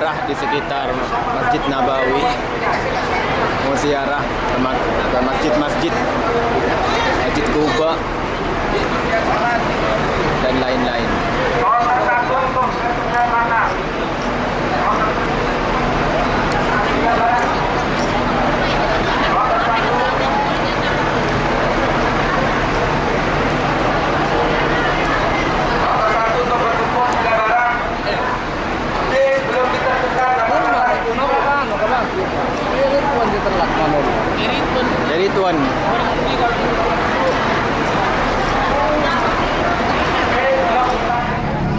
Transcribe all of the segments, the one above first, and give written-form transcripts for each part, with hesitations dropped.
ziarah di sekitar Masjid Nabawi, mau ziarah ke masjid-masjid, Masjid Kuba dan lain-lain. Jadi tuan.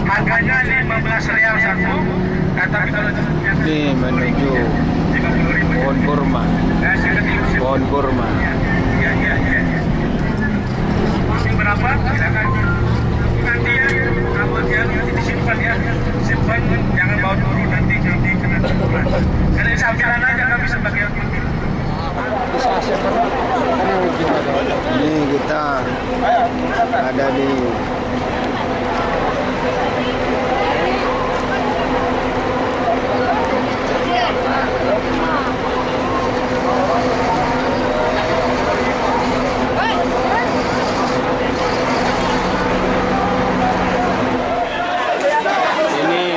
Harganya 15 rial satu. Tapi kalau Ini menuju pohon kurma. Pohon kurma. Ya. Ini berapa? Silakan. Nanti ya, kalau dia disimpan ya, simpan, jangan bawa dulu nanti kena tutupan. Karena di sambilan aja nggak bisa pakai. Ini kita ada di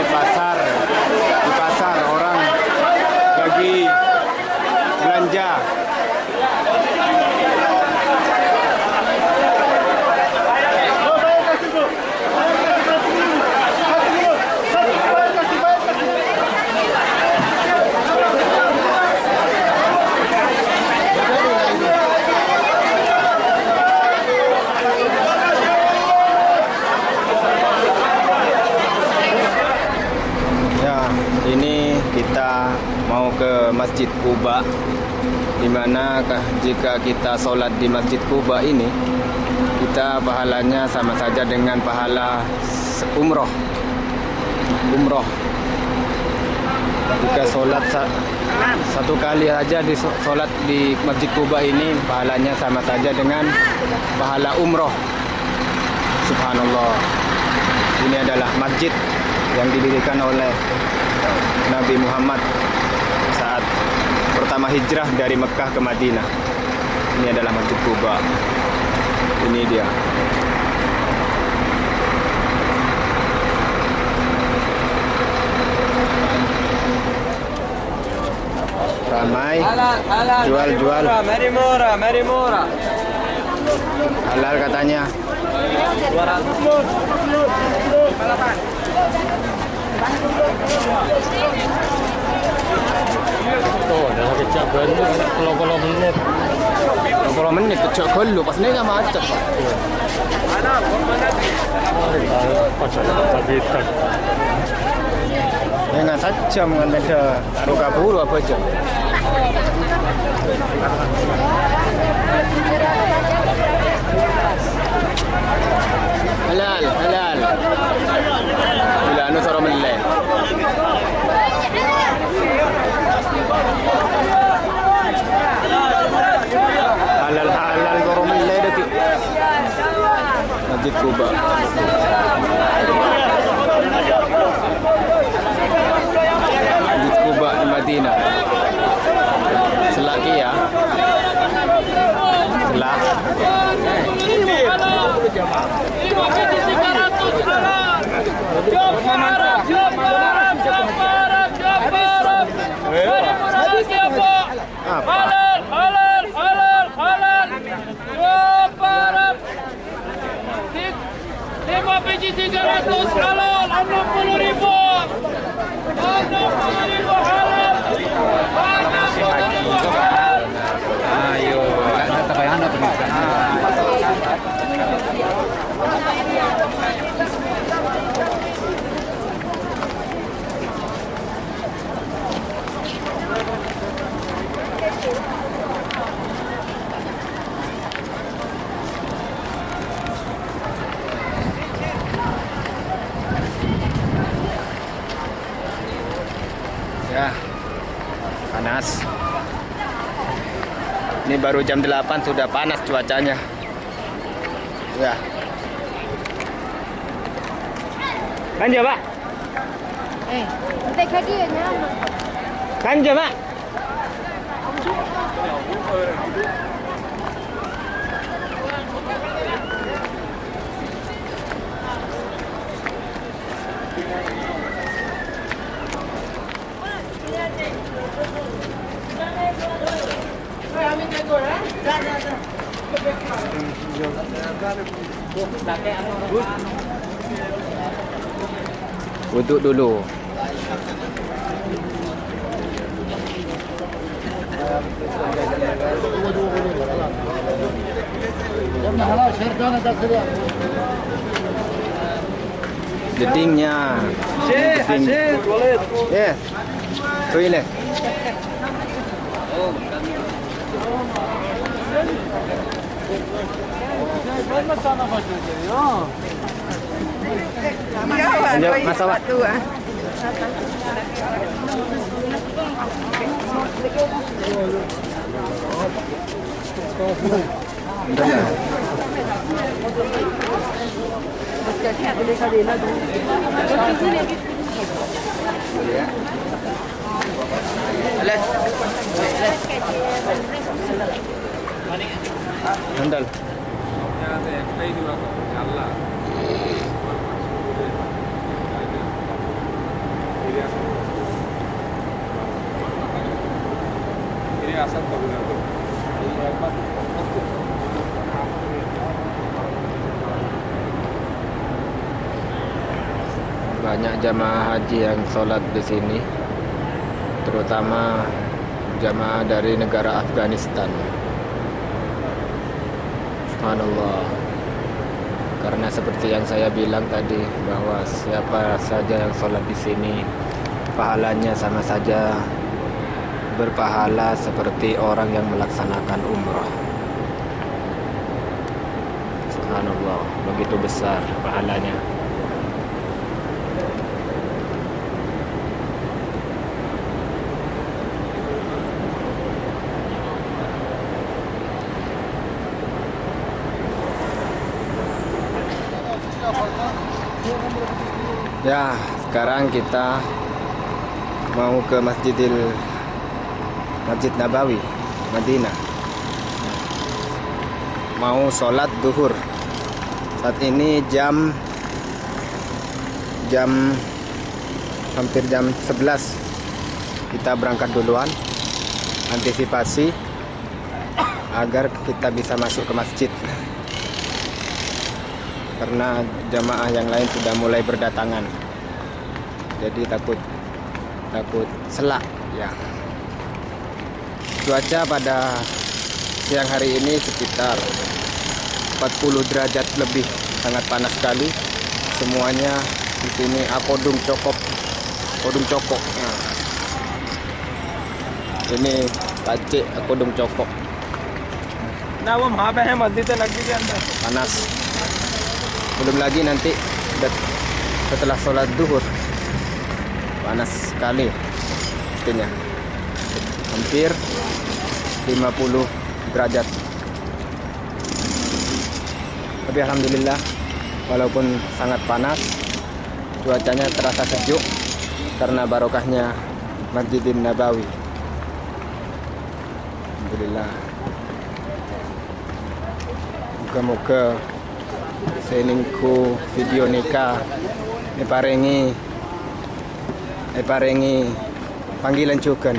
pasar. Di pasar orang lagi belanja. Ini kita mau ke Masjid Kuba, dimana jika kita sholat di Masjid Kuba ini, kita pahalanya sama saja dengan pahala umroh. Jika sholat satu kali aja di sholat di Masjid Kuba ini, pahalanya sama saja dengan pahala umroh. Subhanallah. Ini adalah masjid yang didirikan oleh Nabi Muhammad saat pertama hijrah dari Mekah ke Madinah. Ini adalah Masjid Kuba. Ini dia. Ramai jual-jual. Mari murah. Halal katanya. 200. Oh, dah kecap ganda 30 menit. 30 menit kecok gelu pas ni kan macet. Dengan saja ada taruh kabur apa aja. Halal. Bila anu sara meleh. Halal sara meleh dak. Masjid Kuba. Masjid Kuba di Madinah. Selagi ya. Selak. Lima biji 300 halal, 60.000 halal. Ayo, ada bayana Ya, panas. Ini baru jam 8 sudah panas cuacanya. Ya. Lanjut, Pak. Nanti kaki ya. Kanja, Mak. Duduk dulu. Jedingnya. Ya. Toilet. Lanjut, Mas Awak. Handal. Banyak jamaah haji yang sholat di sini, terutama jamaah dari negara Afghanistan. Subhanallah. Karena seperti yang saya bilang tadi, bahwa siapa saja yang sholat di sini, pahalanya sama saja berpahala seperti orang yang melaksanakan umroh. Subhanallah, begitu besar pahalanya. Ya, sekarang kita mau ke Masjid Nabawi, Madinah. Mau sholat duhur. Saat ini jam hampir jam 11. Kita berangkat duluan, antisipasi agar kita bisa masuk ke masjid. Karena jamaah yang lain sudah mulai berdatangan, jadi takut selak ya. Cuaca pada siang hari ini sekitar 40 derajat lebih, sangat panas sekali. Semuanya di sini Kodung Cokok. Nah, ini Pacik Kodung Cokok. Panas. Belum lagi nanti setelah sholat duhur, panas sekali pastinya, hampir 50 derajat. Tapi alhamdulillah, walaupun sangat panas, cuacanya terasa sejuk karena barokahnya Masjidin Nabawi. Alhamdulillah. Moga-moga seningku video nikah paringi panggilan juga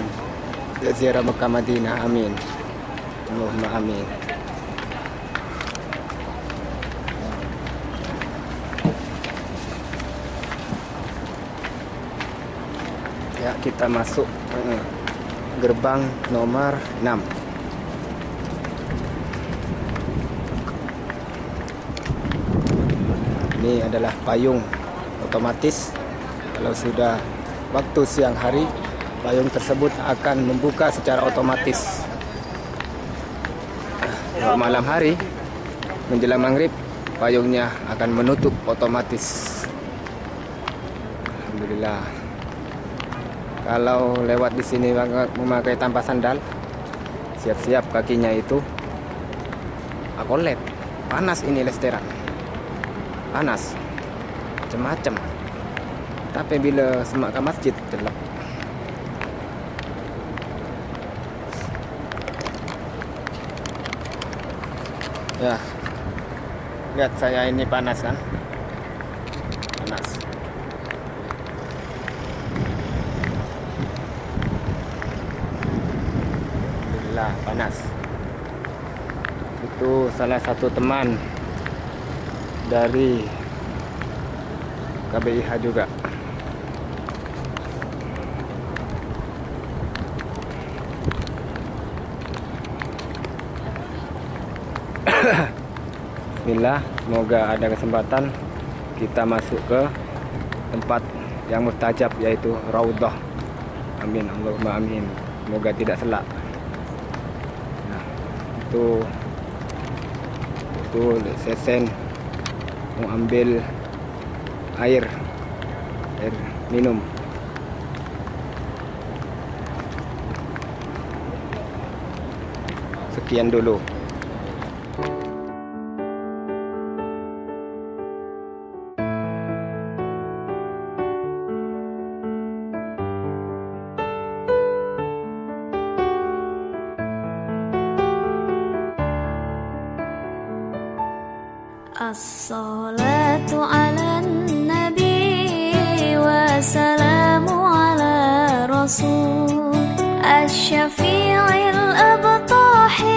ziarah Mekah Madinah. Amin. Allahumma amin. Ya, kita masuk gerbang nomor 6. Ini adalah payung otomatis. Kalau sudah waktu siang hari, payung tersebut akan membuka secara otomatis. Kalau malam hari menjelang maghrib, payungnya akan menutup otomatis. Alhamdulillah. Kalau lewat di sini memakai tanpa sandal, siap-siap kakinya itu akolet. Panas ini Lesteran. Panas macam-macam. Tapi bila semak ke masjid gelap. Ya, lihat saya ini panas kan? Panas. Alhamdulillah panas. Itu salah satu teman dari KBIH juga. Bismillah, semoga ada kesempatan kita masuk ke tempat yang mustajab, yaitu Raudhah. Amin, Allahumma amin. Semoga tidak selak. Nah, itu Sesen mau ambil air minum. Sekian dulu. As-salatu ala nabi wa salamu ala rasul Asy-syafi'il abtahi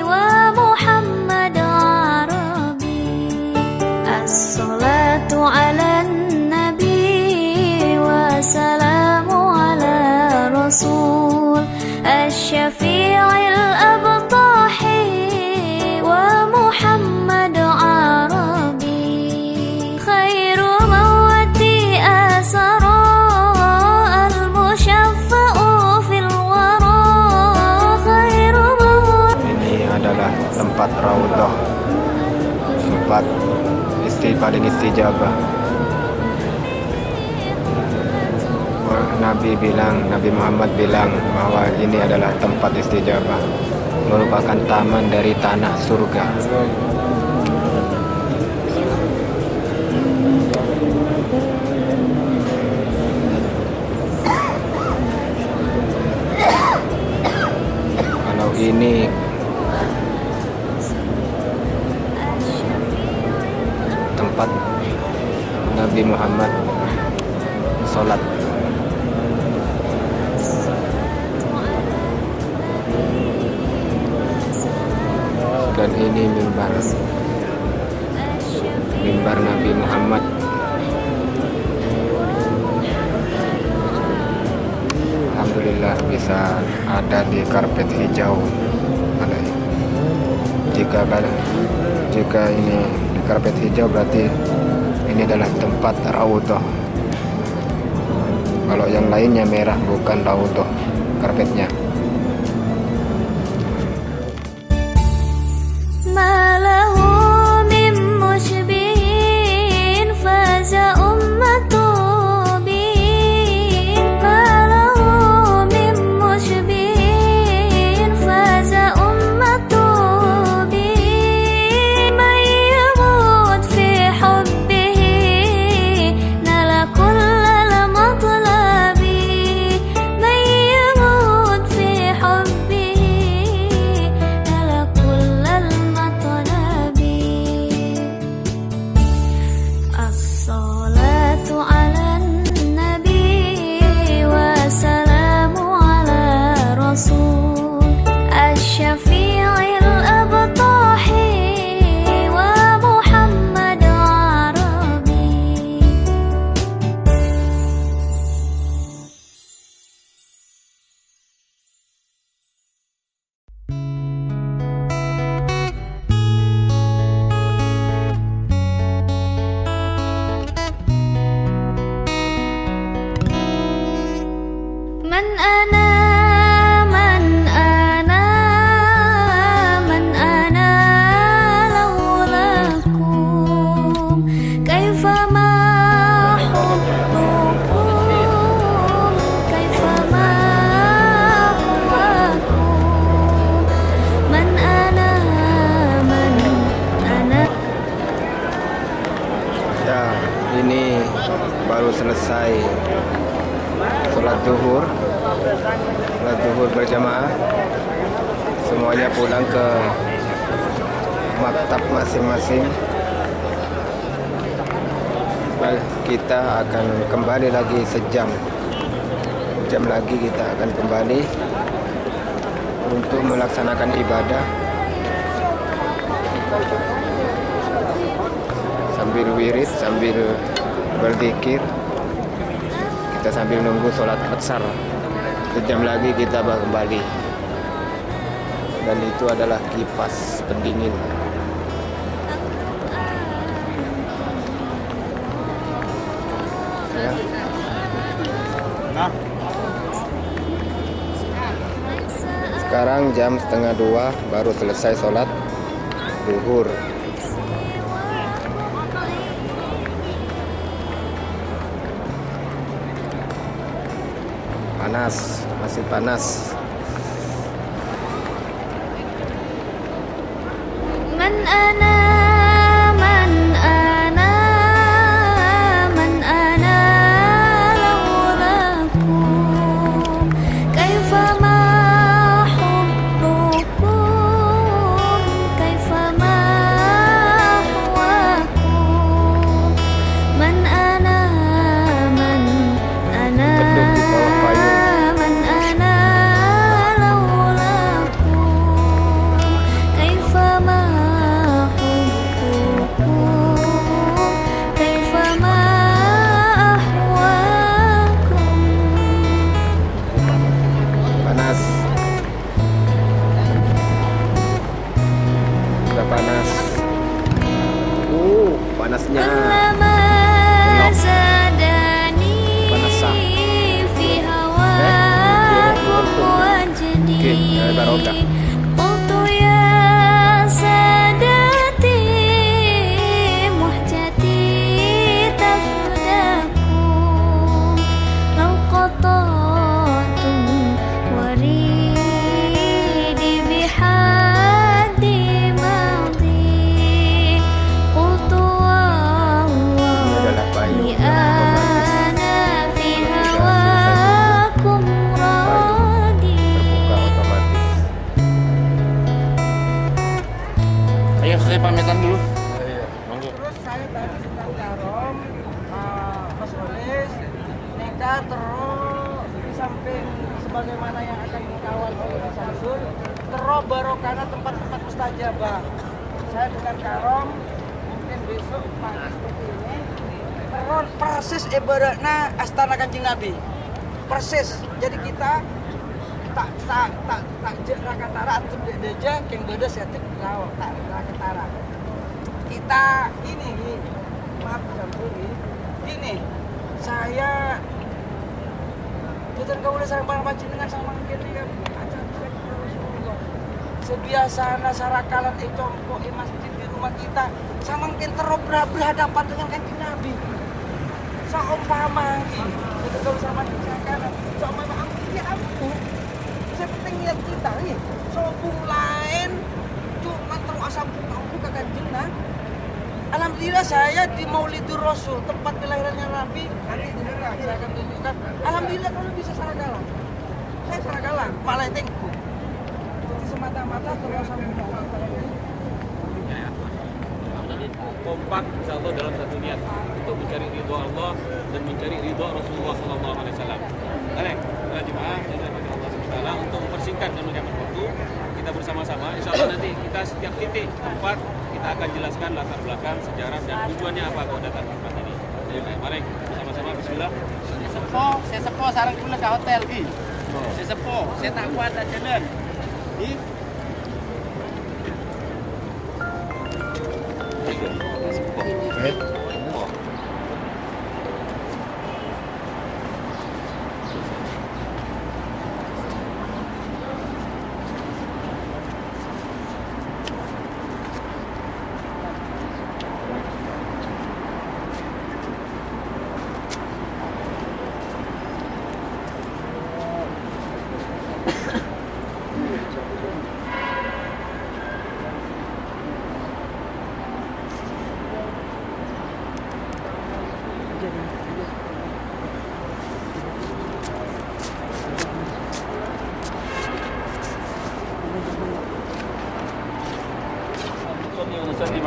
wa Muhammad Arabi. As-salatu ala nabi wa salamu ala rasul Asy-syafi'il abtahi wa Muhammad tempat Raudhah, tempat paling istijabah. Nabi Muhammad bilang bahwa ini adalah tempat istijabah, merupakan taman dari tanah surga. Kalau ini tempat Nabi Muhammad sholat. Dan ini mimbar Nabi Muhammad. Alhamdulillah bisa ada di karpet hijau. Jika ini karpet hijau berarti ini adalah tempat Raudhah. Kalau yang lainnya merah bukan Raudhah karpetnya. Malahu min musybihin faza ummatu bi. Malahu min musybihin faza ummatu bi. في baru selesai sholat zuhur berjamaah. Semuanya pulang ke maktab masing-masing. Kita akan kembali lagi sejam lagi kita akan kembali untuk melaksanakan ibadah sambil wirid, sambil berzikir, kita sambil nunggu sholat asar. Sejam lagi kita kembali, dan itu adalah kipas pendingin. Ya. Sekarang jam 1:30 baru selesai sholat zuhur. Panas, masih panas. Man ana man ana man ana laulakum kaifa ma hubbukum kaifa ma huwakum man ana man ana Keduk di bawah payung. man ana laulakum kaifa ma Panas. Udah panas. Panasnya. kullama zadani Panas sah. fi hawakum wajdi Oke, dari barokah. qultu ya sadati muhjati tafdakum law qatatum waridi bihadi madi qultu Ini adalah payung wallahi yang otomatis ana fi hawakum radi terbuka otomatis. Ayo saya pamitan dulu. Monggo. Terus saya tadi sedang karom, Mas Olis, nikah terus di samping sebagaimana yang akan dikawal oleh Mas Samsul, terus barokana tempat-tempat mustajabah. Saya dengan karom, mungkin besok pagi seperti ini, terus persis ibaratnya Astana Kanjeng Nabi, persis. Jadi kita tak rakatara atau deja keng beda setik lawa tak rakatara. Kita ini maaf Samsuri, ini saya kau udah sayang banget dengan sama kini kan sebiasana sarakalan econgko masjid di rumah kita sama mungkin berhadapan dengan kanjeng Nabi seumpama kita kau sama sarakalan seumpama ampun saya penting lihat kita nih sobung lain cuma terus asam pungku ke kanjeng Nabi. Alhamdulillah saya di Maulidur Rasul, tempat kelahirannya Nabi. Nanti beneran saya akan tunjukkan. Alhamdulillah kalau bisa saragalan. Saya saragalan, malah tengku. Jadi semata-mata terus sampai Kompak insya Allah dalam satu niat untuk mencari ridho Allah dan mencari ridho Rasulullah SAW. Baik, para jemaah dan rahmat Allah SWT untuk mempersingkat dan menjamin waktu kita bersama-sama. Insya Allah nanti kita setiap titik tempat kita akan jelaskan latar belakang sejarah dan tujuannya apa kau datang ke tempat ini. Jadi mari bersama-sama Bismillah. saya sepo sarang dulu ke hotel Gi. Saya sepo, saya tak kuat dan jalan.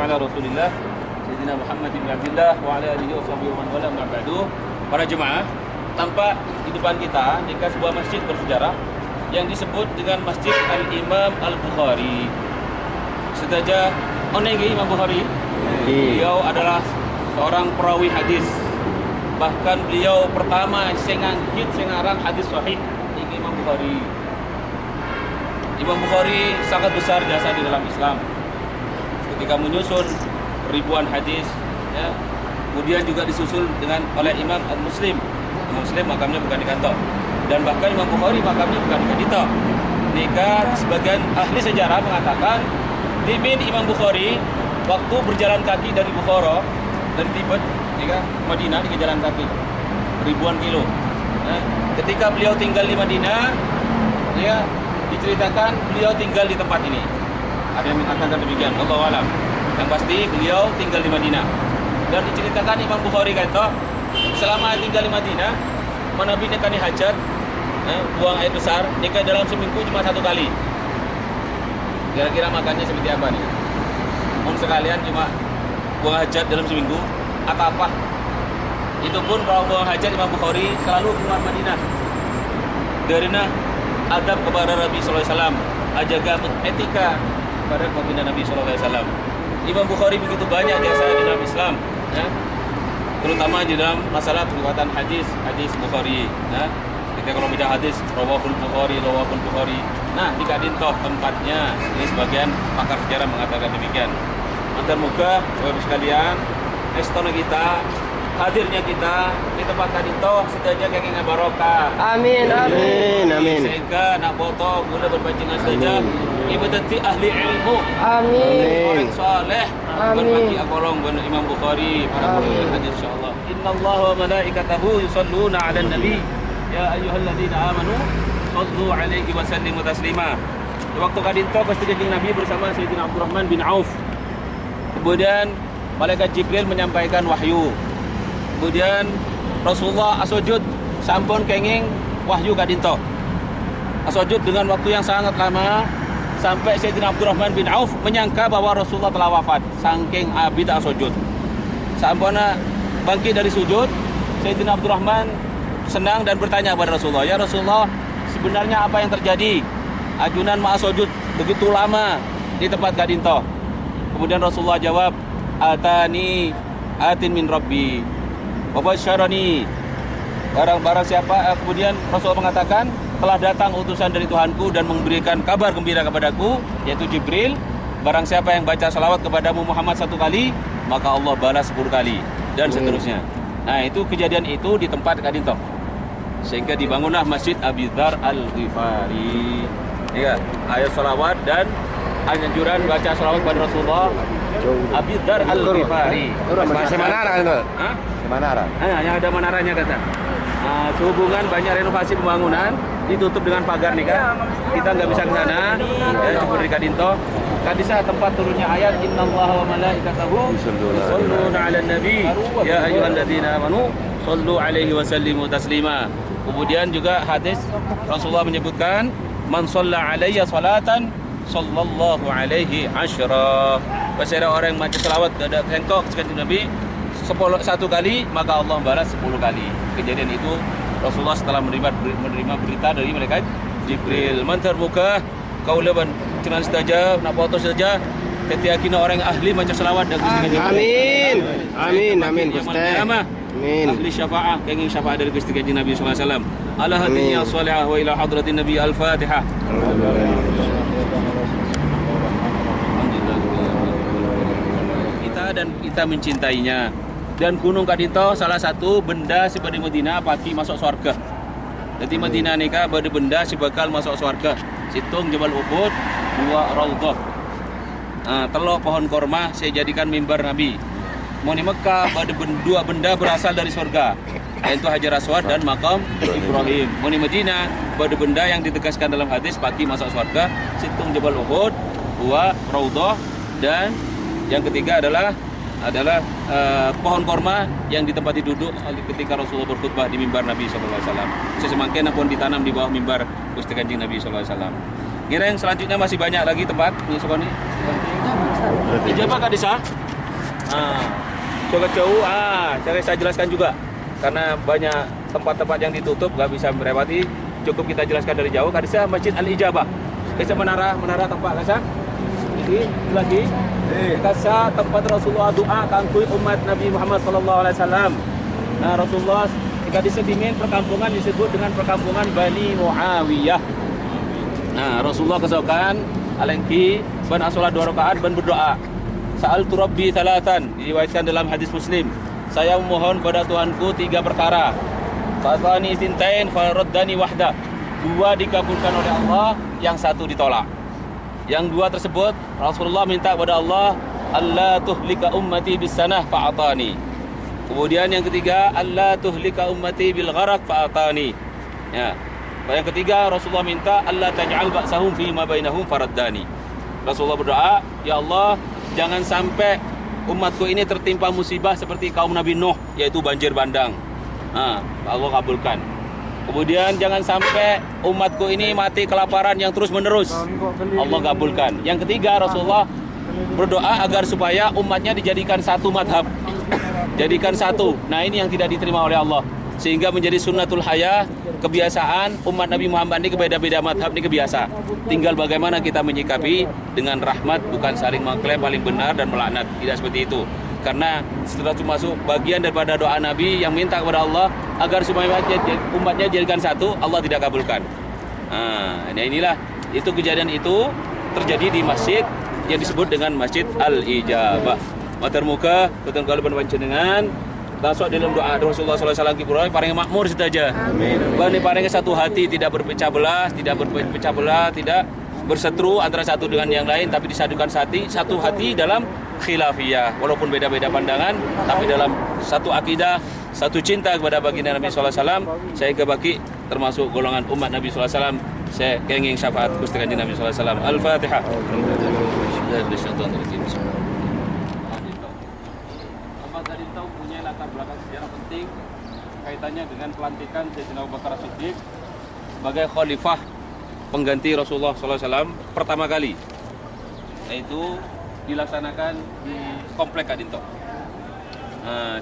ala Rasulillah Sayyidina Muhammad bin Abdullah wa ala alihi wa sahbihi wa man wala ma ba'du. Para jemaah, tampak di depan kita nika sebuah masjid bersejarah yang disebut dengan Masjid Al-Imam Al-Bukhari. Sedaja onenge Imam Bukhari, beliau adalah seorang perawi hadis. Bahkan beliau pertama sing ngangkit sing aran hadis sahih iki Imam Bukhari. Imam Bukhari sangat besar jasa di dalam Islam. Ketika menyusun ribuan hadis, ya, kemudian juga disusul dengan oleh Imam Al-Muslim. Imam Muslim makamnya bukan di kantor. Dan bahkan Imam Bukhari makamnya bukan di Kadito. Nika sebagian ahli sejarah mengatakan Timin Imam Bukhari waktu berjalan kaki dari Bukhara, dari Tibet, nika Madinah di jalan kaki ribuan kilo. Nah, ketika beliau tinggal di Madinah, ya diceritakan beliau tinggal di tempat ini. Ada yang mengatakan demikian, Allahu a'lam. Yang pasti beliau tinggal di Madinah. Dan diceritakan Imam Bukhari kata selama tinggal di Madinah, Nabi nekani hajat, buang air besar, nikah dalam seminggu cuma 1 kali. Kira-kira makannya seperti apa nih? Mohon sekalian cuma buang hajat dalam seminggu atau apa? Itu pun kalau buang hajat Imam Bukhari selalu keluar Madinah. Karena adab kepada Nabi sallallahu alaihi wasallam, ajaga etika kepada baginda Nabi sallallahu alaihi wasallam. Imam Bukhari begitu banyak jasa di dalam Islam, ya. Terutama di dalam masalah periwayatan hadis Bukhari, ya. Kita kalau bicara hadis rawahul Bukhari. Nah, di Kadintoh tempatnya. Ini sebagian pakar sejarah mengatakan demikian. Mantan muka, Bapak sekalian, estono kita, hadirnya kita di tempat Kadintoh sedaja kenging barokah. Amin. Sehingga nak foto guna berpancingan saja ibadati ahli ilmu. Amin. Orang saleh berbagi akolong dengan Imam Bukhari para ulama hadis insyaallah. Innallaha wa malaikatahu yusalluna 'alan nabi ya ayyuhalladzina amanu sallu 'alaihi wa sallimu taslima. Di waktu Kadintoh pasti kanjeng Nabi bersama Sayyidina Abdurrahman bin Auf. Kemudian malaikat Jibril menyampaikan wahyu. Kemudian Rasulullah asujud sampun kenging wahyu Kadintoh. Asujud dengan waktu yang sangat lama sampai Sayyidina Abdurrahman bin Auf menyangka bahwa Rasulullah telah wafat. Saking abid asujud. Sampuna bangkit dari sujud, Sayyidina Abdurrahman senang dan bertanya kepada Rasulullah, "Ya Rasulullah, sebenarnya apa yang terjadi? Ajunan ma'asujud begitu lama di tempat Kadintoh." Kemudian Rasulullah jawab, atin min Rabbi wa basyarani. Barang siapa, kemudian Rasulullah mengatakan, telah datang utusan dari Tuhanku dan memberikan kabar gembira kepadaku, yaitu Jibril. Barang siapa yang baca salawat kepadamu Muhammad 1 kali, maka Allah balas 10 kali, dan seterusnya. Nah, itu kejadian itu di tempat Kadintoh. Sehingga dibangunlah Masjid Abi Dzar Al-Ghifari. Ya, ayat salawat dan anjuran baca salawat kepada Rasulullah. Abi Dzar Al-Ghifari. Masih menara itu. Hah? Menara. Yang ada menaranya kata. Sehubungan banyak renovasi pembangunan, ditutup dengan pagar nih kan. Kita nggak bisa ke sana. Ya, cukup di Kadintoh. Kadisa tempat turunnya ayat innallaha wa malaikatahu yusholluna 'alan nabi ya ayyuhalladzina amanu shallu 'alaihi wa sallimu taslima. Kemudian juga hadis Rasulullah menyebutkan man shalla 'alayya salatan sallallahu alaihi asyra. Pasal orang yang baca selawat kepada engkau sekali Nabi 1 kali, maka Allah balas 10 kali. Kejadian itu Rasulullah setelah menerima berita dari malaikat Jibril. Mantar muka kau leban kenal saja, nak foto saja. Ketika kena orang ahli baca selawat dan Amin. Gusti. Amin. Ahli syafaah, kenging syafaat dari Gusti Kanjeng Nabi sallallahu alaihi wasallam. Ala hadinya salihah wa ila hadratin Nabi al-Fatihah. Kita mencintainya. Dan Gunung Kadintoh salah satu benda seperti Madinah pati masuk surga. Jadi Madinah nikah pada benda sebakal masuk surga. Situng Jabal Uhud, 2 raudhah. Telok pohon korma saya jadikan mimbar Nabi. Mau di Mekah pada 2 benda berasal dari surga, yaitu Hajar Aswad dan makam Ibrahim. Mau di Madinah pada benda yang ditegaskan dalam hadis pati masuk surga. Situng Jabal Uhud, 2 raudhah, dan yang ketiga adalah pohon korma yang ditempati duduk ketika Rasulullah berkhutbah di mimbar Nabi SAW. Sesemakin pun ditanam di bawah mimbar Gusti Kanjeng Nabi SAW. Kira yang selanjutnya masih banyak lagi tempat. Ini Ijabah kah Disa? Coba jauh, cara saya jelaskan juga. Karena banyak tempat-tempat yang ditutup, nggak bisa melewati. Cukup kita jelaskan dari jauh. Kadisa Masjid Al-Ijabah. Kadisa menara tempat, Kadisa. Ini lagi. Kadisa tempat Rasulullah doa kangkui umat Nabi Muhammad SAW. Nah, Rasulullah Kadisa dimin perkampungan disebut dengan perkampungan Bani Muawiyah. Nah, Rasulullah kesokan alengki ban asolat 2 rakaat ban berdoa. Sa'altu Rabbi thalatan, diriwayatkan dalam hadis Muslim. Saya memohon pada Tuhanku 3 perkara. Fatani sintain faraddani wahda. 2 dikabulkan oleh Allah, yang 1 ditolak. Yang 2 tersebut Rasulullah minta kepada Allah, Allah tuhlika ummati bis sanah fa'atani. Kemudian yang ketiga, Allah tuhlika ummati bil gharaq fa'atani. Ya. Yang ketiga Rasulullah minta Allah taj'al ba'sahum fi ma bainahum faraddani. Rasulullah berdoa, ya Allah, jangan sampai umatku ini tertimpa musibah seperti kaum Nabi Nuh, yaitu banjir bandang. Allah kabulkan. Kemudian jangan sampai umatku ini mati kelaparan yang terus menerus. Allah kabulkan. Yang ketiga Rasulullah berdoa agar supaya umatnya dijadikan satu madhab. Jadikan satu. Nah, ini yang tidak diterima oleh Allah. Sehingga menjadi sunnatul haya, kebiasaan umat Nabi Muhammad ini beda-beda madhab ini kebiasa. Tinggal bagaimana kita menyikapi dengan rahmat, bukan saling mengklaim paling benar dan melaknat. Tidak seperti itu. Karena setelah itu masuk bagian daripada doa Nabi yang minta kepada Allah agar supaya umatnya jadikan satu, Allah tidak kabulkan. Nah, inilah itu kejadian itu terjadi di masjid yang disebut dengan Masjid Al-Ijabah. Matur muka keton kalban panjenengan masuk dalam doa Rasulullah SAW kibroi paling makmur saja. Amin. Bani paling satu hati, tidak berpecah belah, tidak berseteru antara satu dengan yang lain, tapi disatukan satu hati dalam khilafiyah. Walaupun beda-beda pandangan, tapi dalam satu akidah, satu cinta kepada baginda Nabi SAW. Saya kebaki termasuk golongan umat Nabi SAW. Saya kenging syafaat Gusti Kanjeng Nabi SAW. Al-Fatihah. Tadi tahu punya latar belakang sejarah penting kaitannya dengan pelantikan Sayyidina Abu Bakar As-Siddiq sebagai khalifah pengganti Rasulullah SAW pertama kali, yaitu dilaksanakan di komplek Kadinto.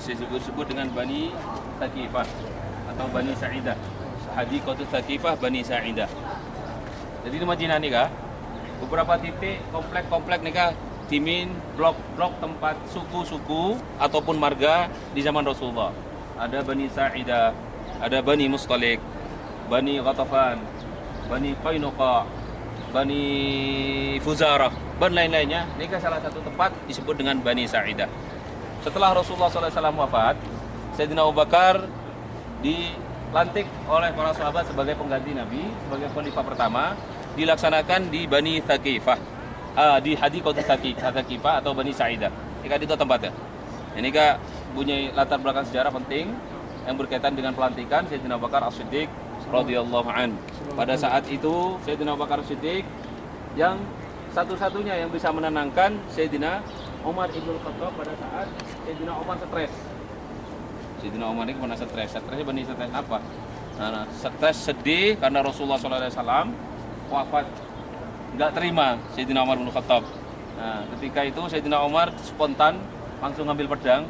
Disebut dengan Bani Thaqifah atau Bani Sa'idah. Hadiqatul Thaqifah Bani Sa'idah. Jadi di Madinah nih kah, beberapa titik komplek-komplek nih kah, timin blok-blok tempat suku-suku ataupun marga di zaman Rasulullah. Ada Bani Sa'idah, ada Bani Mustalik, Bani Ghatafan, Bani Qainuqa, Bani Fuzarah, dan lain-lainnya. Ini salah satu tempat disebut dengan Bani Sa'idah. Setelah Rasulullah SAW wafat, Sayyidina Abu Bakar dilantik oleh para sahabat sebagai pengganti Nabi, sebagai khalifah pertama, dilaksanakan di Bani Thaqifah. Di Hadiqatul Thaqifah atau Bani Sa'idah. Ini itu tempatnya. Ini punya latar belakang sejarah penting yang berkaitan dengan pelantikan Sayyidina Abu Bakar As-Siddiq radhiyallahu an. Pada saat itu Sayyidina Abu Bakar As-Siddiq yang satu-satunya yang bisa menenangkan Sayyidina Umar Ibn Khattab pada saat Sayyidina Umar stres. Sayyidina Umar ini pernah stres. Stresnya Bani stres apa? Nah, stres sedih karena Rasulullah SAW wafat. Nggak terima Sayyidina Umar bin Khattab. Nah, ketika itu Sayyidina Umar spontan langsung ngambil pedang,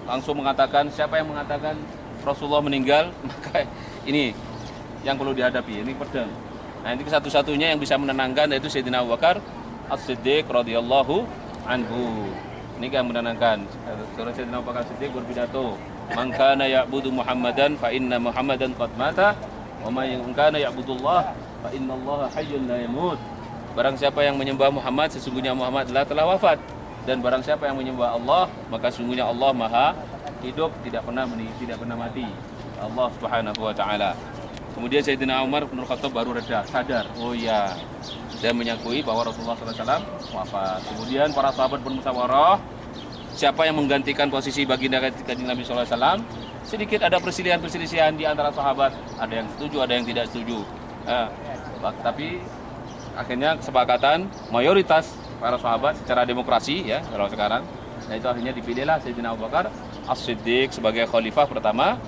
langsung mengatakan, siapa yang mengatakan Rasulullah meninggal, maka ini yang perlu dihadapi, ini pedang. Nah, ini satu-satunya yang bisa menenangkan, yaitu Sayyidina Abu Bakar As-Siddiq radhiyallahu anhu. Ini yang menenangkan. Sayyidina Abu Bakar As-Siddiq berpidato, "Man kana ya'budu Muhammadan fa inna Muhammadan qad mata, wa man kana ya'budullah fa innallaha hayyun la yamut." Barang siapa yang menyembah Muhammad, sesungguhnya Muhammad telah wafat. Dan barang siapa yang menyembah Allah, maka sesungguhnya Allah Maha hidup, tidak pernah mati. Allah Subhanahu wa taala. Kemudian Sayyidina Umar bin Khattab baru reda, sadar. Oh iya. Dan menyakui bahwa Rasulullah SAW wafat. Kemudian para sahabat bermusyawarah, siapa yang menggantikan posisi baginda Kanjeng Nabi SAW. Sedikit ada perselisihan di antara sahabat. Ada yang setuju, ada yang tidak setuju. Tapi akhirnya kesepakatan mayoritas para sahabat secara demokrasi ya kalau sekarang, nah itu akhirnya dipilihlah Sayyidina Abu Bakar As-Siddiq sebagai khalifah pertama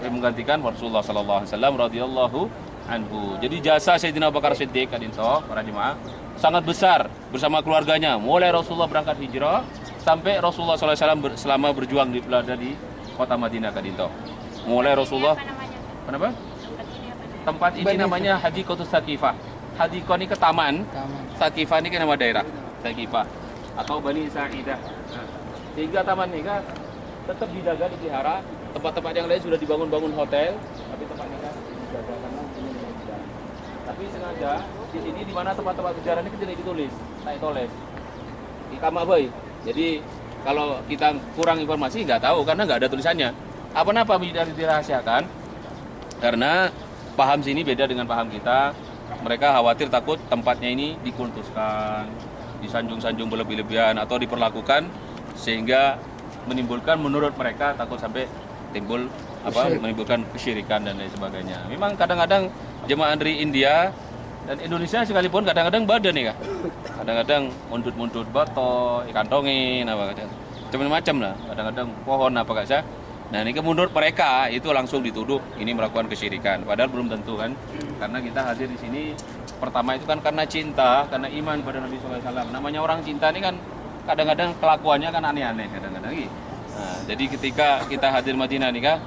menggantikan Rasulullah SAW radhiyallahu anhu. Jadi jasa Sayyidina Abu Bakar Siddiq kadinto para jemaah sangat besar bersama keluarganya. Mulai Rasulullah berangkat hijrah sampai Rasulullah SAW selama berjuang berada di kota Madinah kadinto. Mulai Rasulullah kenapa? Tempat ini namanya Hadiqatus Saqifah. Hadiqah ini ke taman. Saqifah ini kan nama daerah. Saqifah atau Bani Sa'idah. Nah, sehingga taman ini kan tetap dijaga, dipelihara. Tempat-tempat yang lain sudah dibangun-bangun hotel, tapi tempat ini kan dijaga karena ini sejarah. Tapi sengaja di sini di mana tempat-tempat sejarah ini tidak ditulis, tak ditulis. Di Kamabai. Jadi kalau kita kurang informasi nggak tahu karena nggak ada tulisannya. Apa-apa tidak dirahasiakan? Karena paham sini beda dengan paham kita. Mereka khawatir takut tempatnya ini dikultuskan, disanjung-sanjung berlebih-lebihan atau diperlakukan sehingga menimbulkan menurut mereka takut sampai timbul menimbulkan kesyirikan dan lain sebagainya. Memang kadang-kadang jemaah dari India dan Indonesia sekalipun kadang-kadang badan nih kak. Kadang-kadang muntut-muntut bato, ikan tongin apa macam-macam lah. Kadang-kadang pohon apa kak saya. Nah ini menurut mereka itu langsung dituduh ini melakukan kesyirikan. Padahal belum tentu kan. Karena kita hadir di sini pertama itu kan karena cinta, karena iman pada Nabi SAW. Namanya orang cinta ini kan kadang-kadang kelakuannya kan aneh-aneh kadang-kadang. Nah, jadi ketika kita hadir Madinah nih kak,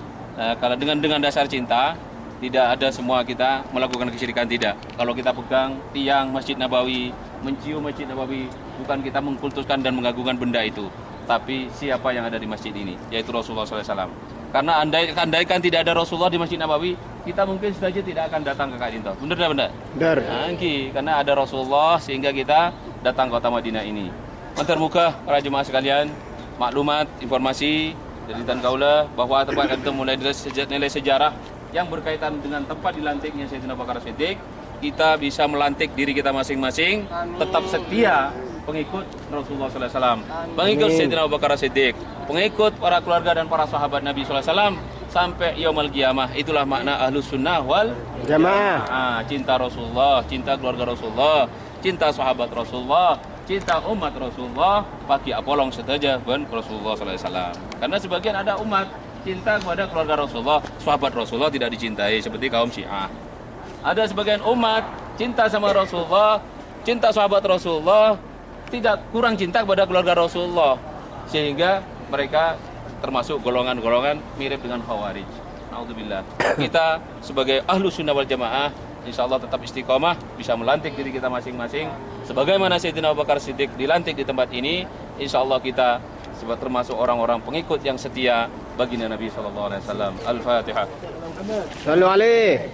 kalau dengan dasar cinta tidak ada semua kita melakukan kesyirikan tidak. Kalau kita pegang tiang Masjid Nabawi, mencium Masjid Nabawi, bukan kita mengkultuskan dan mengagungkan benda itu. Tapi siapa yang ada di masjid ini, yaitu Rasulullah SAW. Karena andaikan tidak ada Rasulullah di Masjid Nabawi, kita mungkin saja tidak akan datang ke Kadinto. Benar tidak benar? Benar. Nah, karena ada Rasulullah sehingga kita datang ke kota Madinah ini. Terbuka para jemaah sekalian, maklumat, informasi dari Tan Kaula bahwa tempat Kadinto mulai dari nilai sejarah yang berkaitan dengan tempat dilantiknya Sayyidina Abu Bakar Siddiq. Kita bisa melantik diri kita masing-masing, tetap setia pengikut Rasulullah SAW, pengikut Sayyidina Abu Bakar Siddiq, pengikut para keluarga dan para sahabat Nabi SAW sampai yaumul qiyamah. Itulah makna ahlus sunnah wal Jamaah. Cinta Rasulullah, cinta keluarga Rasulullah, cinta sahabat Rasulullah, cinta umat Rasulullah, bagi apolong saja ben Rasulullah SAW. Karena sebagian ada umat cinta kepada keluarga Rasulullah, sahabat Rasulullah tidak dicintai seperti kaum Syiah. Ada sebagian umat cinta sama Rasulullah, cinta sahabat Rasulullah, tidak kurang cinta kepada keluarga Rasulullah, sehingga mereka termasuk golongan-golongan mirip dengan Khawarij. Naudzubillah. Kita sebagai ahlu sunnah wal jamaah, insya Allah tetap istiqomah, bisa melantik diri kita masing-masing. Sebagaimana Sayyidina Abu Bakar Siddiq dilantik di tempat ini, insya Allah kita termasuk orang-orang pengikut yang setia baginda Nabi SAW. Al-Fatihah. Sallu alaihi.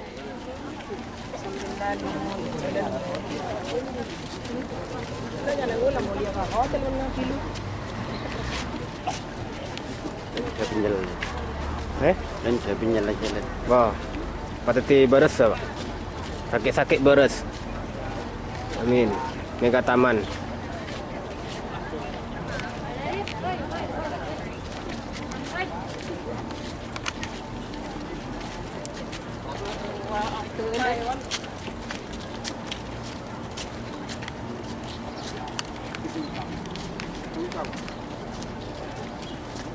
Dan saya pinjal aja lah. Wah, patati beres apa? Sakit-sakit beres. Amin. Mega taman.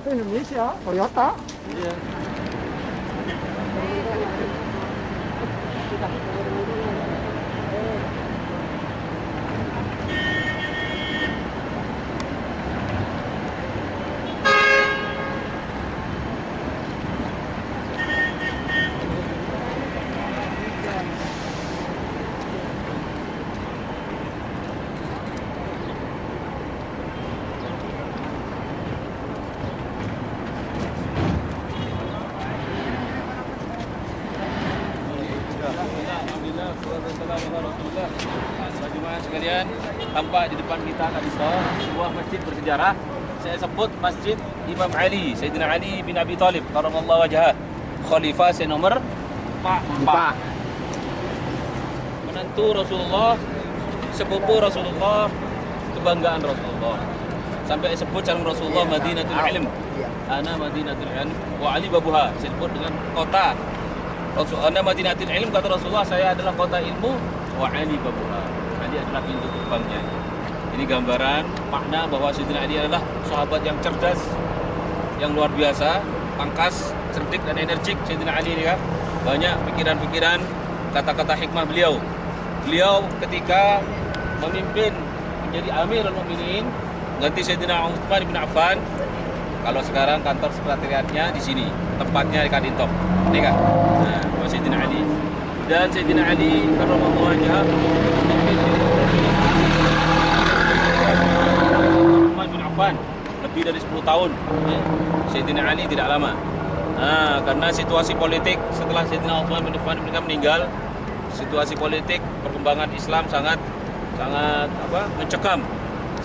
Indonesia, Toyota. Jemaah sekalian, tampak di depan kita tadi sebuah masjid bersejarah. Saya sebut Masjid Imam Ali, Sayyidina Ali bin Abi Thalib karramallahu wajhah, khalifah nomor 4. Menantu Rasulullah, sepupu Rasulullah, kebanggaan Rasulullah. Sampai sebut calon Rasulullah Madinatul Ilm. Ana Madinatul Ilm wa Ali babuha, disebut dengan kota Ana Madinatul Ilm, kata Rasulullah, saya adalah kota ilmu, wa Ali babuha, Ali adalah pintu gerbangnya. Ini gambaran makna bahwa Sayyidina Ali adalah sahabat yang cerdas, yang luar biasa, pangkas, cerdik dan energik. Sayyidina Ali ini kan banyak pikiran-pikiran kata-kata hikmah beliau. Beliau ketika memimpin menjadi Amirul Mukminin ganti Sayyidina Utsman bin Affan. Kalau sekarang kantor sekretariatnya di sini, tempatnya di Kadintok. Ini kan? Nah, Sayyidina Ali. Dan Sayyidina Ali karramallahu wajhah memimpin Utsman bin Affan lebih dari 10 tahun. Sayyidina Ali tidak lama. Nah, karena situasi politik setelah Sayyidina Utsman bin Affan meninggal, situasi politik perkembangan Islam sangat mencekam,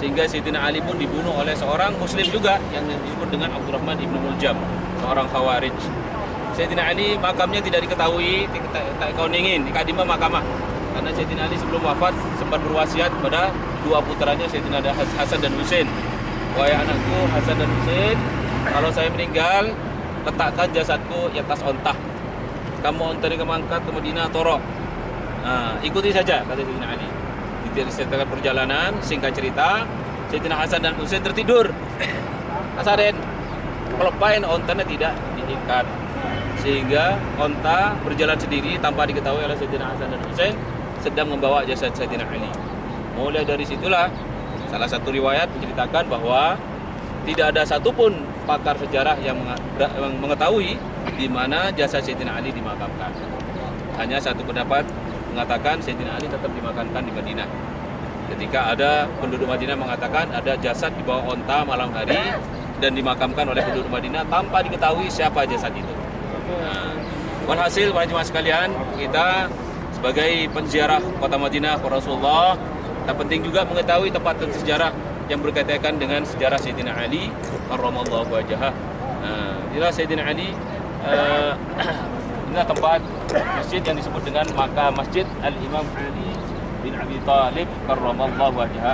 sehingga Sayyidina Ali pun dibunuh oleh seorang muslim juga yang disebut dengan Abdurrahman ibnu Muljam, seorang Khawarij. Sayyidina Ali makamnya tidak diketahui, tak kauningin, dikadimah makamah. Karena Sayyidina Ali sebelum wafat sempat berwasiat kepada dua putranya Sayyidina Hasan dan Husain. Wahai anakku Hasan dan Husain, kalau saya meninggal, letakkan jasadku di atas ontah. Kamu onta kamu angkat ke Madinah Torok. Nah, ikuti saja, kata Sayyidina Ali. Di tengah perjalanan, singkat cerita, Sayyidina Hasan dan Husain tertidur. Hasan, pelepain ontanya tidak diikat, sehingga onta berjalan sendiri tanpa diketahui oleh Sayyidina Hasan dan Husain sedang membawa jasad Sayyidina Ali. Mulai dari situlah salah satu riwayat menceritakan bahwa tidak ada satupun pakar sejarah yang mengetahui di mana jasad Sayyidina Ali dimakamkan. Hanya satu pendapat mengatakan Sayyidina Ali tetap dimakamkan di Madinah. Ketika ada penduduk Madinah mengatakan ada jasad di bawah onta malam hari dan dimakamkan oleh penduduk Madinah tanpa diketahui siapa jasad itu. Nah, walhasil para jemaah sekalian, kita sebagai penziarah kota Madinah kota Rasulullah, tak penting juga mengetahui tempat sejarah yang berkaitan dengan sejarah Sayyidina Ali karramallahu wajhah. Nah, inilah Sayyidina Ali. Inilah tempat masjid yang disebut dengan maka Masjid Al-Imam Ali bin Abi Thalib karramallahu wajhah.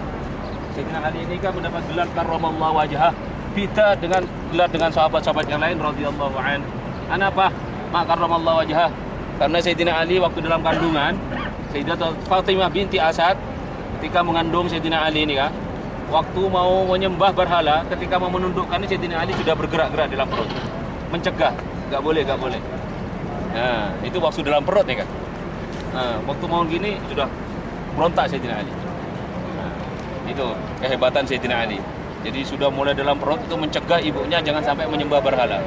Sayyidina Ali ini kan mendapat gelar karramallahu wajhah, beda dengan gelar dengan sahabat-sahabat yang lain radhiyallahu an. Kenapa? Mak karramallahu wajhah. Karena Sayyidina Ali waktu dalam kandungan, Sayyidah Fatimah binti Asad ketika mengandung Sayyidina Ali ini kan, waktu mau menyembah berhala, ketika mau menundukkan Sayyidina Ali sudah bergerak-gerak dalam perut, mencegah, enggak boleh. Nah, itu waktu dalam perut ya kan. Nah, waktu mau gini sudah berontak Sayyidina Ali. Nah, itu kehebatan Sayyidina Ali. Jadi sudah mulai dalam perut itu mencegah ibunya jangan sampai menyembah berhala.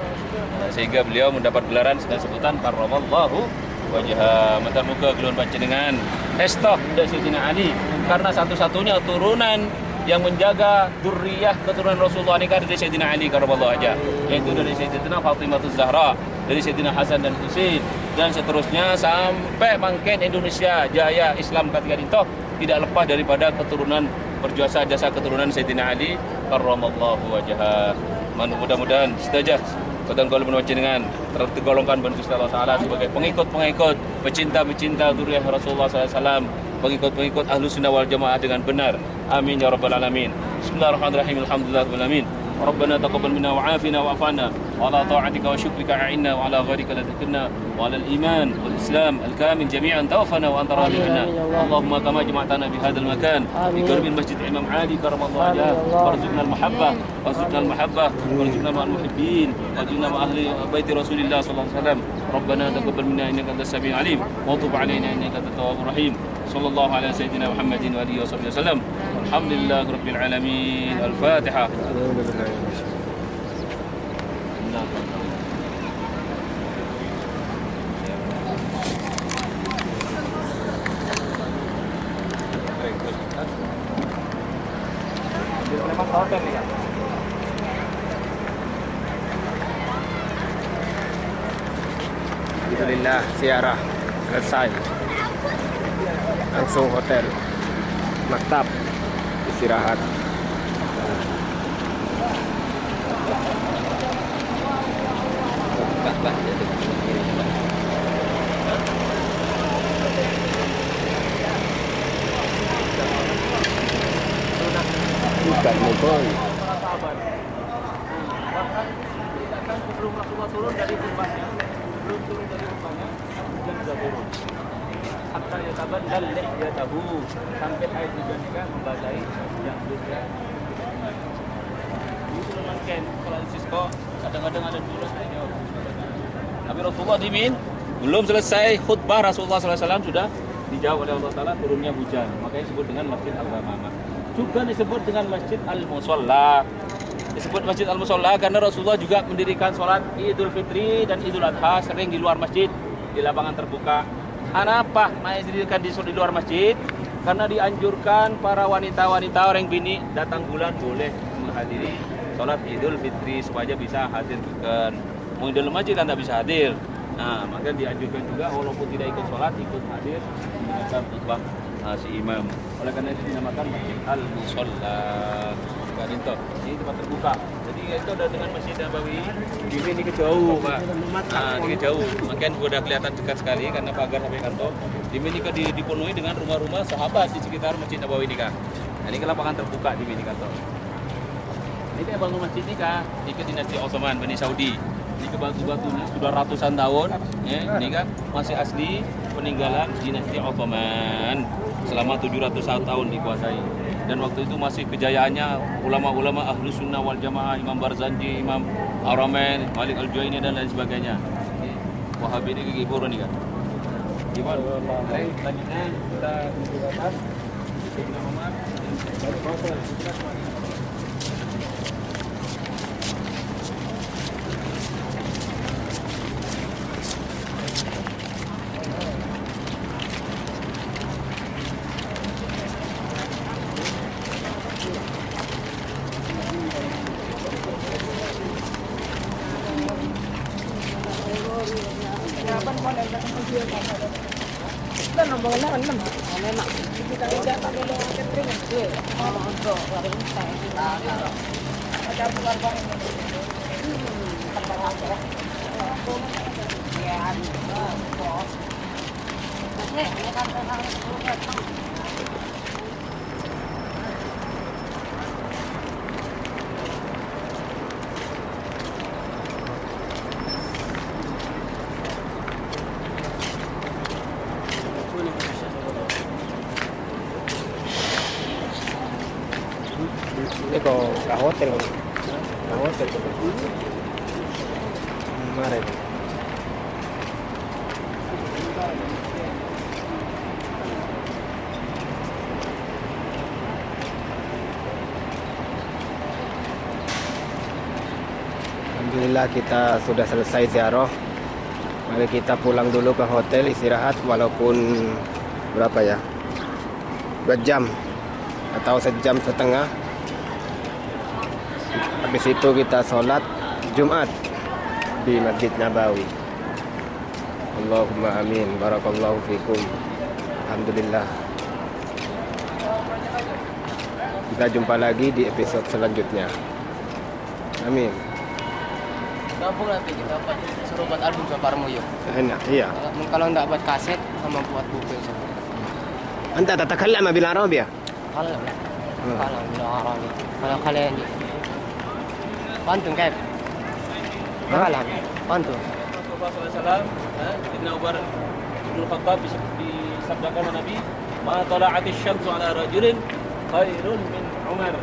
Nah, sehingga beliau mendapat gelaran dengan sebutan karramallahu wajhah. Mata muka gelon panjenengan estoh dari Sayyidina Ali karena satu-satunya turunan yang menjaga dzurriyyah keturunan Rasulullah ini dari Sayyidina Ali karramallahu wajhah, yaitu dari Sayyidatina Fatimah Zahra, dari Sayyidina Hasan dan Husain, dan seterusnya sampai mangken Indonesia jaya Islam ketika itu tidak lepas daripada keturunan berjasa jasa keturunan Sayyidina Ali karramallahu wajhah. Mudah-mudahan setajah kota-kota panjenengan tergolongkan ban Gusti Allah Taala sebagai pengikut-pengikut pecinta-pecinta dzurriyyah Rasulullah SAW, pengikut-pengikut Ahlus Sunnah wal Jamaah dengan benar. Amin ya rabbal alamin. Bismillahirrahmanirrahim. Alhamdulillahirabbil alamin. ربنا تقبل منا وعافنا وعافنا وعلى طاعتك وشكرك أعنا وعلى غيرك لا تكلنا وعلى الإيمان والإسلام الكامل جميعا توفنا وأنت راض عنا. اللهم كما جمعتنا بهذا المكان بقرب المسجد الإمام علي كرم الله وجهه وارزقنا المحبة وارزقنا مع المحبين وارزقنا مع أهل بيت رسول الله صلى الله عليه وسلم. ربنا تقبل منا إنك أنت السميع العليم وتب علينا إنك أنت التواب الرحيم. صلى الله على سيدنا محمد وآله وصحبه وسلم. الحمد لله رب العالمين. الفاتحة. Alhamdulillah ziarah selesai. Langsung hotel, maktab, istirahat. Bukan boy. Bahkan sebelum Rasulullah turun dari rumahnya, hujan sudah turun. Hatta yatabaddal lihyatahu, sampai air hujan juga membasahi yang dia. Itu mungkin kalau istisqa kadang-kadang ada turun aja. Tapi Rasulullah dimin Belum selesai khutbah Rasulullah SAW sudah dijawab oleh Allah Ta'ala turunnya hujan. Makanya disebut dengan Masjid Al-Ghamamah. Juga disebut dengan Masjid Al-Mushalla. Disebut Masjid Al-Mushalla karena Rasulullah juga mendirikan sholat Idul Fitri dan Idul Adha sering di luar masjid, di lapangan terbuka. Kenapa didirikan di luar masjid? Karena dianjurkan para wanita-wanita orang bini datang bulan boleh menghadiri sholat Idul Fitri supaya bisa hadir ke mau di dalam masjid kan tidak bisa hadir. Nah, maka dianjurkan juga walaupun tidak ikut sholat, ikut hadir mendengarkan khutbah si imam. Oleh karena itu dinamakan Masjid Al-Mushalla. Ini tempat terbuka. Jadi itu ada dengan Masjid Nabawi. Ini jauh, Pak. Nah, ini jauh. Makanya sudah kelihatan dekat sekali karena pagar sampai kantor. Ini dipenuhi dengan rumah-rumah sahabat di sekitar Masjid Nabawi ini, Kak. Nah, ini ke lapangan terbuka di sini kantor. Ini kayak bangun masjid ini, Kak. Ini ke dinasti Ottoman, Bani Saudi. Ini ke batu-batunya sudah ratusan tahun. Ya, ini kan masih asli peninggalan dinasti Ottoman selama 700 tahun dikuasai. Dan waktu itu masih kejayaannya ulama-ulama Ahlus Sunnah wal Jamaah, Imam Barzanji, Imam Haramain, Malik Al-Juwaini dan lain sebagainya. Wahabi ini gimana nih, Kak? Gimana? Selanjutnya kita ke atas. Sayyidina Umar. Ini kok ke hotel, ke hotel. Kemarin. Alhamdulillah kita sudah selesai ziarah. Mari kita pulang dulu ke hotel istirahat walaupun berapa ya? 2 jam atau 1 jam setengah. Habis itu kita sholat Jumat di Masjid Nabawi. Allahumma amin. Barakallahu fikum. Alhamdulillah. Kita jumpa lagi di episode selanjutnya. Amin. Gabung nanti kita suruh buat album sama Parmoyo. Enak, iya. Kalau enggak buat kaset sama buat buku semua. Anta tatakallam bil Arabiyah? Kalau بالعربي kalau kalian Antum kaif? Kalam. Antum. Rasulullah SAW, Ibn Umar Ibn Khattab disabdakan oleh Nabi, "Ma tala'atis syamsu ala rajulin khairun min Umar."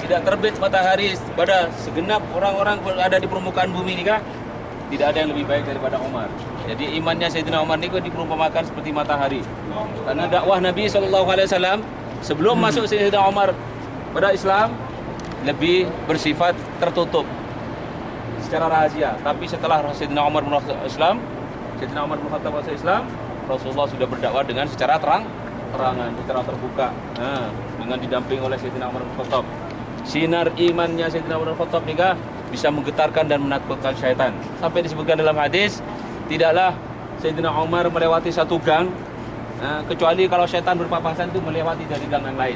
Tidak terbit matahari pada segenap orang-orang berada di permukaan bumi ini, tidak ada yang lebih baik daripada Umar. Jadi imannya Sayyidina Umar ini diperumpamakan seperti matahari. Karena dakwah Nabi SAW sebelum masuk Sayyidina Umar pada Islam lebih bersifat tertutup secara rahasia. Tapi setelah Sayyidina Umar masuk Islam, Sayyidina Umar bin Khattab masuk Islam, Rasulullah sudah berdakwah dengan secara terangan, secara terbuka. Nah, dengan didamping oleh Sayyidina Umar bin Khattab. Sinar imannya Sayyidina Umar bin Khattab juga bisa menggetarkan dan menakutkan syaitan. Sampai disebutkan dalam hadis, tidaklah Sayyidina Umar melewati satu gang kecuali kalau syaitan berpapasan itu melewati dari gang yang lain.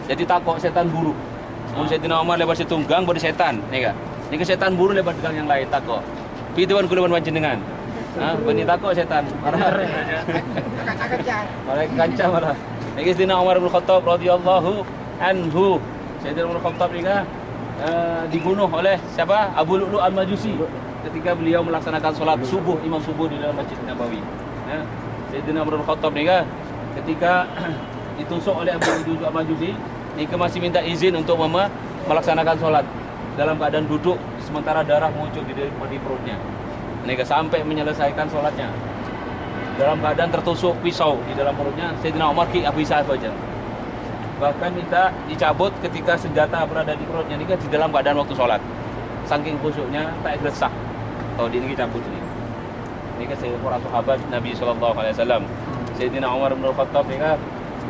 Jadi takut syaitan buru. Sayyidina Umar lewat situ gang pada setan, nih kak. Ini ke setan buru lewat gang yang lain takut. Pituan kulawan panjenengan. Bani takut setan. Marah. Marah kancah marah. Ini Sayyidina Umar bin Khattab radhiyallahu anhu. Sayyidina Umar bin Khattab juga dibunuh oleh siapa? Abu Lu'lu' al-Majusi ketika beliau melaksanakan sholat subuh, imam subuh di dalam Masjid Nabawi. Sayyidina Umar bin Khattab juga ketika ditusuk oleh Abu Lu'lu' al-Majusi, Nika masih minta izin untuk melaksanakan sholat dalam keadaan duduk sementara darah muncul di perutnya. Nika sampai menyelesaikan sholatnya. dalam keadaan tertusuk pisau di dalam perutnya. Sayyidina Umar ki Abu Isa aja. Bahkan minta dicabut ketika senjata berada di perutnya ini di dalam keadaan waktu sholat. Saking khusyuknya tak resah. Tahu di ini cabut ini. Ini kan para sahabat Nabi Sallallahu Alaihi Wasallam. Sayyidina Umar bin Khattab ini kan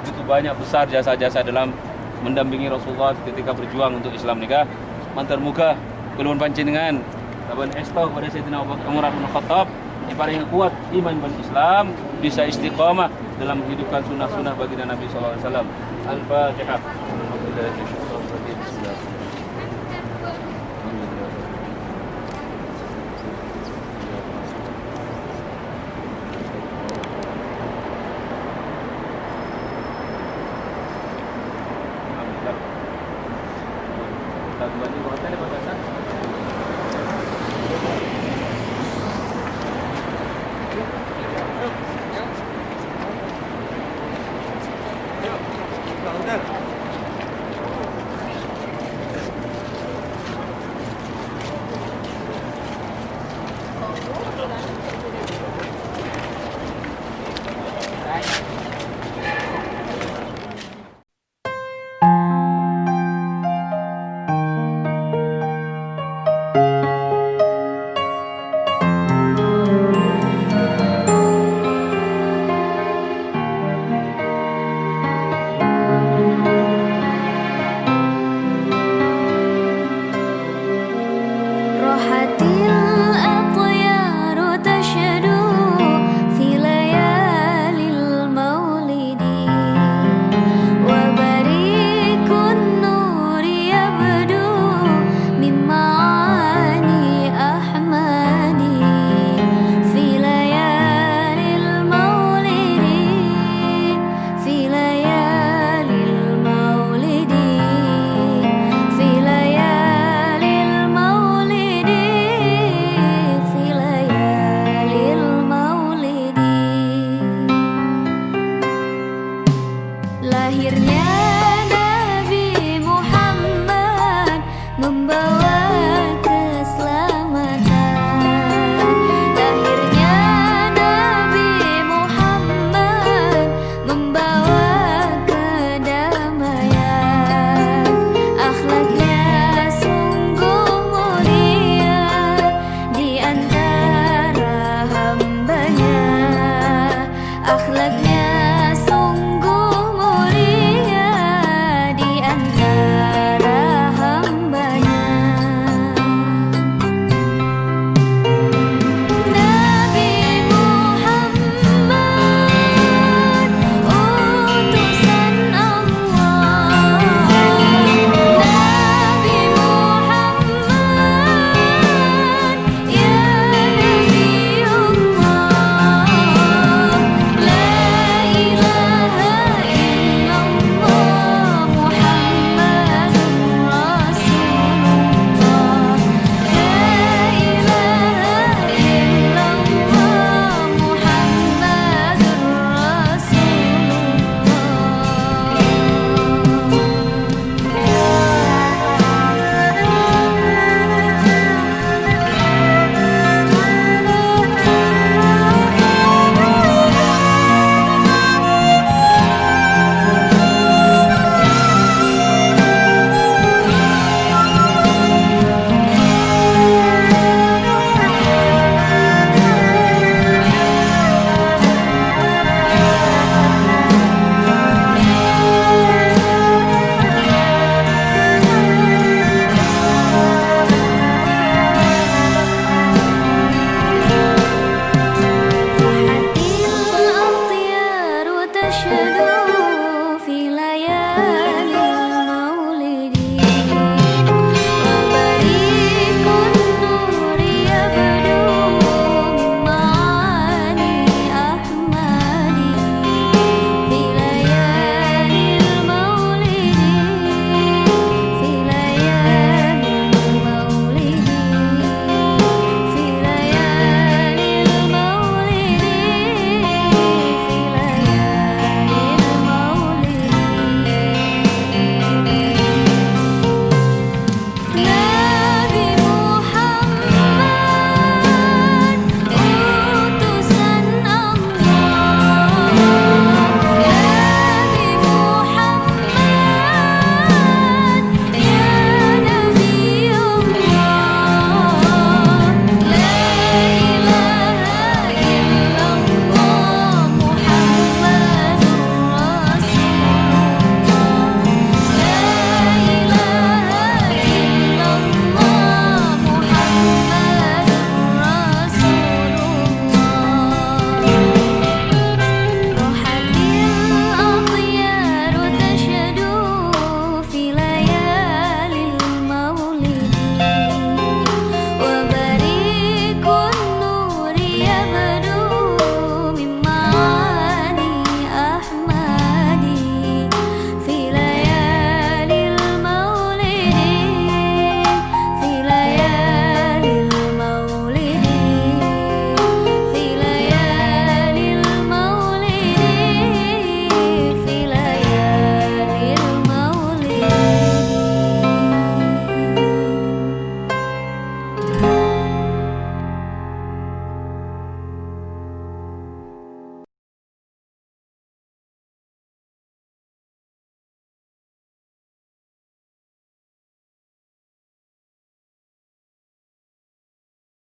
begitu banyak besar jasa-jasa dalam mendampingi Rasulullah ketika berjuang untuk Islam nikah. Mantar muka keluhan pancingan kaban esto kepada Sayyidina Umar bin Khattab yang paling kuat iman dan Islam, bisa istiqamah dalam menghidupkan sunnah-sunnah baginda Nabi Sallallahu Alaihi Wasallam. Al-Fatihah. Kembali ke hotel Pak Hasan.